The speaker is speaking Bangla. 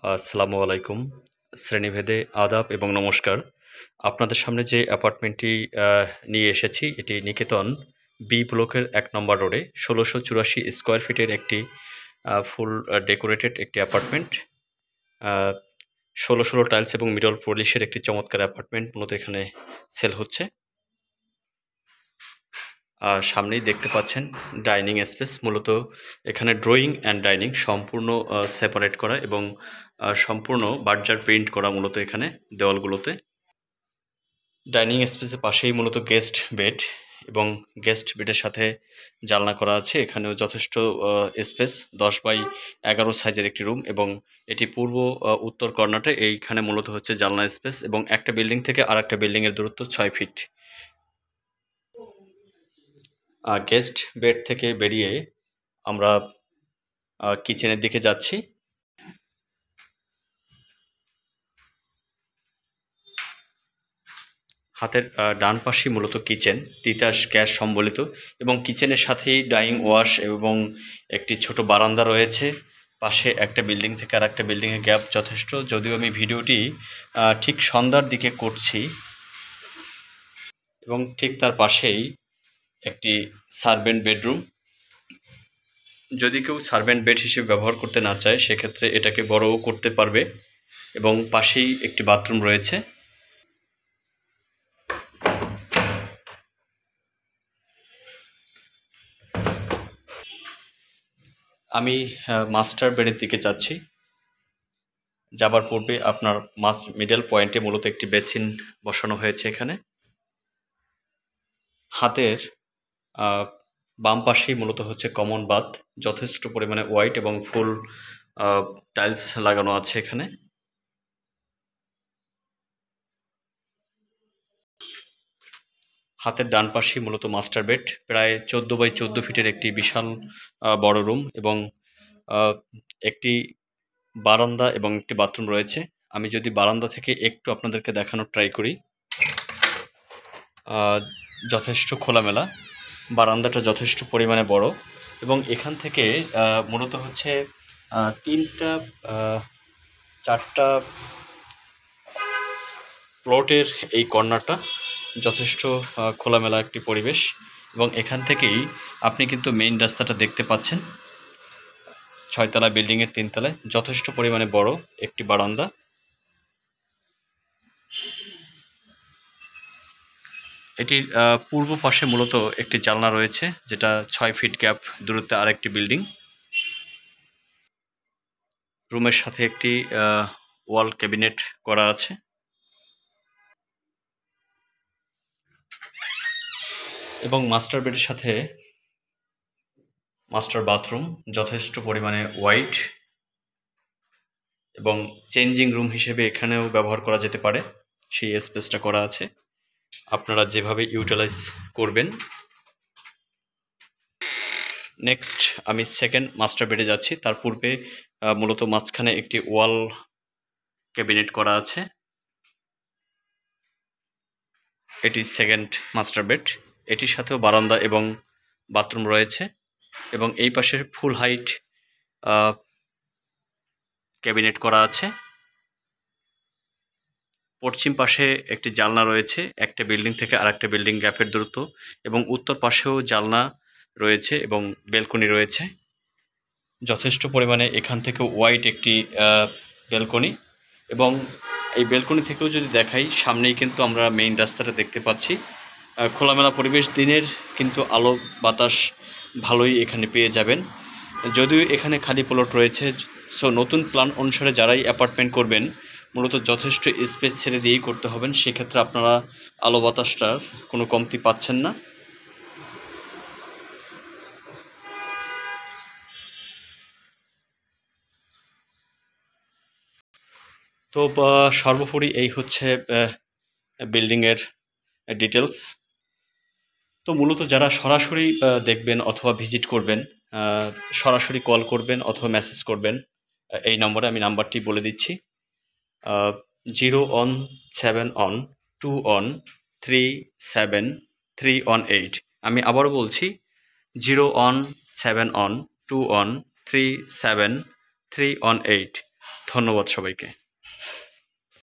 আসসালামু আলাইকুম। শ্রেণীভেদে আদাব এবং নমস্কার। আপনাদের সামনে যে অ্যাপার্টমেন্টটি নিয়ে এসেছি এটি নিকেতন বি ব্লকের ১ নম্বর রোডে ১৬৮৪ স্কোয়ার ফিটের একটি ফুল ডেকোরেটেড একটি অ্যাপার্টমেন্ট। ১৬ টাইলস এবং মিরর পলিশের একটি চমৎকার অ্যাপার্টমেন্ট মূলত এখানে সেল হচ্ছে। সামনেই দেখতে পাচ্ছেন ডাইনিং স্পেস, মূলত এখানে ড্রয়িং অ্যান্ড ডাইনিং সম্পূর্ণ সেপারেট করা এবং সম্পূর্ণ বার্জার পেইন্ট করা মূলত এখানে দেওয়ালগুলোতে। ডাইনিং স্পেসের পাশেই মূলত গেস্ট বেড এবং গেস্ট বেডের সাথে জানলা করা আছে। এখানেও যথেষ্ট স্পেস, 10x11 সাইজের একটি রুম এবং এটি পূর্ব উত্তর কর্নারে। এইখানে মূলত হচ্ছে জানলা স্পেস এবং একটা বিল্ডিং থেকে আর একটা বিল্ডিংয়ের দূরত্ব 6 ফিট। গেস্ট বেড থেকে বেরিয়ে আমরা কিচেনের দিকে যাচ্ছি। হাতের ডান পাশেই মূলত কিচেন, তিতাস গ্যাস সম্বলিত এবং কিচেনের সাথেই ডাইনিং ওয়াশ এবং একটি ছোট বারান্দা রয়েছে। পাশে একটা বিল্ডিং থেকে আর একটা বিল্ডিংয়ে গ্যাপ যথেষ্ট, যদিও আমি ভিডিওটি ঠিক সন্ধ্যার দিকে করছি। এবং ঠিক তার পাশেই একটি সার্ভেন্ট বেডরুম। যদি কেউ সার্ভেন্ট বেড হিসেবে ব্যবহার করতে না চায় সেক্ষেত্রে এটাকে বড়ও করতে পারবে এবং পাশেই একটি বাথরুম রয়েছে। আমি মাস্টার বেডের দিকে যাচ্ছি। যাবার পূর্বে আপনার মিডল পয়েন্টে মূলত একটি বেসিন বসানো হয়েছে এখানে। হাতের বাম পাশেই মূলত হচ্ছে কমন বাথ, যথেষ্ট পরিমাণে হোয়াইট এবং ফুল টাইলস লাগানো আছে এখানে। হাতের ডান পাশেই মূলত মাস্টার বেড, প্রায় 14x14 ফিটের একটি বিশাল বড় রুম এবং একটি বারান্দা এবং একটি বাথরুম রয়েছে। আমি যদি বারান্দা থেকে একটু আপনাদেরকে দেখানোর ট্রাই করি, যথেষ্ট খোলামেলা, বারান্দাটা যথেষ্ট পরিমাণে বড় এবং এখান থেকে মূলত হচ্ছে 4টা প্লটের এই কর্নারটা যথেষ্ট খোলামেলা একটি পরিবেশ এবং এখান থেকেই আপনি কিন্তু মেইন রাস্তাটা দেখতে পাচ্ছেন। 6তলা বিল্ডিংয়ের 3 তলায় যথেষ্ট পরিমাণে বড় একটি বারান্দা। এটির পূর্ব পাশে মূলত একটি জানলা রয়েছে, যেটা 6 ফিট গ্যাপ দূরত্বে আরেকটি বিল্ডিং। রুমের সাথে একটি ওয়াল ক্যাবিনেট করা আছে এবং মাস্টার বেডের সাথে মাস্টার বাথরুম যথেষ্ট পরিমাণে হোয়াইট এবং চেঞ্জিং রুম হিসেবে এখানেও ব্যবহার করা যেতে পারে, সেই স্পেসটা করা আছে। আপনারা যেভাবে ইউটিলাইজ করবেন। নেক্সট আমি সেকেন্ড মাস্টার বেডে যাচ্ছি। তার পূর্বে মূলত মাঝখানে একটি ওয়াল ক্যাবিনেট করা আছে। এটি সেকেন্ড মাস্টার বেড, এটির সাথেও বারান্দা এবং বাথরুম রয়েছে এবং এই পাশে ফুল হাইট ক্যাবিনেট করা আছে। পশ্চিম পাশে একটি জানলা রয়েছে, একটা বিল্ডিং থেকে আরেকটা বিল্ডিং গ্যাপের দূরত্ব এবং উত্তর পাশেও জানলা রয়েছে এবং ব্যালকনি রয়েছে যথেষ্ট পরিমাণে। এখান থেকেও হোয়াইট একটি ব্যালকনি এবং এই ব্যালকনি থেকেও যদি দেখাই, সামনেই কিন্তু আমরা মেইন রাস্তাটা দেখতে পাচ্ছি। খোলামেলা পরিবেশ, দিনের কিন্তু আলো বাতাস ভালোই এখানে পেয়ে যাবেন। যদিও এখানে খালি প্লট রয়েছে, সো নতুন প্ল্যান অনুসারে যারাই অ্যাপার্টমেন্ট করবেন মূলত যথেষ্ট স্পেস ছেড়ে দিয়েই করতে হবেন, সেক্ষেত্রে আপনারা আলো বাতাসটার কোনো কমতি পাচ্ছেন না। তো সর্বোপরি এই হচ্ছে বিল্ডিংয়ের ডিটেলস। তো মূলত যারা সরাসরি দেখবেন অথবা ভিজিট করবেন, সরাসরি কল করবেন অথবা মেসেজ করবেন এই নম্বরে। আমি নাম্বারটি বলে দিচ্ছি, 017133738। আমি আবারও বলছি 017 7121373318। ধন্যবাদ সবাইকে।